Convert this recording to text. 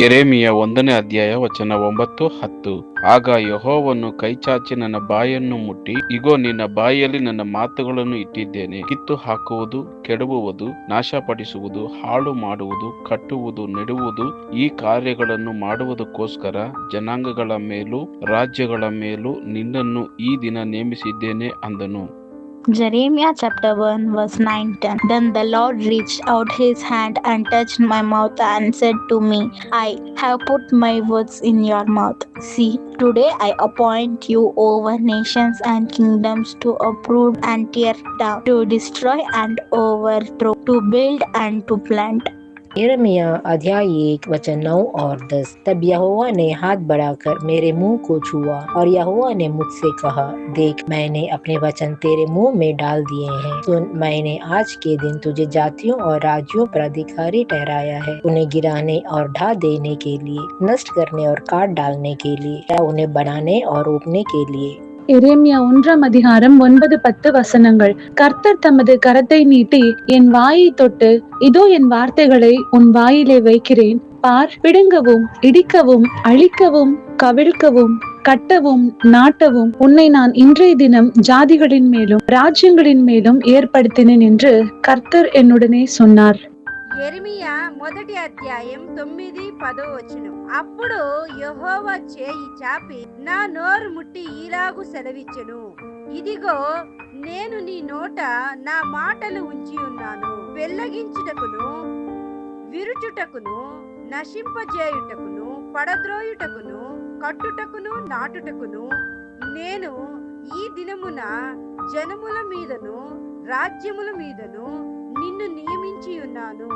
ಯೆರೆಮೀಯ 1ನೇ ಅಧ್ಯಾಯ ವಚನ 9-10. ಆಗ ಯೆಹೋವನು ಕೈಚಾಚಿ ನನ್ನ ಬಾಯನ್ನು ಮುಟ್ಟಿ, ಇಗೋ, ನಿನ್ನ ಬಾಯಲ್ಲಿ ನನ್ನ ಮಾತುಗಳನ್ನು ಇಟ್ಟಿದ್ದೇನೆ. ಕಿತ್ತು ಹಾಕುವುದು, ಕೆಡವುವುದು, ನಾಶಪಡಿಸುವುದು, ಹಾಳು ಮಾಡುವುದು, ಕಟ್ಟುವುದು, ನೆಡುವುದು, ಈ ಕಾರ್ಯಗಳನ್ನು ಮಾಡುವುದಕ್ಕೋಸ್ಕರ ಜನಾಂಗಗಳ ಮೇಲೂ ರಾಜ್ಯಗಳ ಮೇಲೂ ನಿನ್ನನ್ನು ಈ ದಿನ ನೇಮಿಸಿದ್ದೇನೆ ಅಂದನು. Jeremiah chapter 1 verse 9-10. Then the Lord reached out his hand and touched my mouth and said to me, I have put my words in your mouth. See, today I appoint you over nations and kingdoms to uproot and tear down, to destroy and overthrow, to build and to plant. यिर्मयाह अध्याय 1 वचन 9 और 10। तब यहोवा ने हाथ बढ़ाकर मेरे मुंह को छुआ और यहोवा ने मुझसे कहा, देख, मैंने अपने वचन तेरे मुंह में डाल दिए हैं। सुन, मैंने आज के दिन तुझे जातियों और राज्यों पर अधिकारी ठहराया है, उन्हें गिराने और ढा देने के लिए, नष्ट करने और काट डालने के लिए, या उन्हें बनाने और रोपने के लिए। எரேமியா 1ஆம் அதிகாரம் 9-10 வசனங்கள். கர்த்தர் தமது கரத்தை நீட்டி என் வாயை தொட்டு, இதோ என் வார்த்தைகளை உன் வாயிலே வைக்கிறேன், பார், பிடுங்கவும், இடிக்கவும், அழிக்கவும், கவிழ்க்கவும், கட்டவும், நாட்டவும் உன்னை நான் இன்றைய தினம் ஜாதிகளின் மேலும் ராஜ்யங்களின் மேலும் ஏற்படுத்தினேன் என்று கர்த்தர் என்னுடனே சொன்னார். యెరెమీయా 1వ అధ్యాయం 9-10 వచనం. అప్పుడు యెహోవా చేయి చాపి నా నోరు ముట్టి ఈలాగు సెలవిచ్చెను, ఇదిగో, నేను నీ నోట నా మాటలు ఉంచి ఉన్నాను. వెల్లగించుటకును, విరుచుటకును, నశింపజేయుటకును, పడద్రోయుటకును, కట్టుటకును, నాటుటకును నేను ఈ దినమున జనముల మీదను రాజ్యముల మీదను నిన్ను నియమించి ఉన్నాను.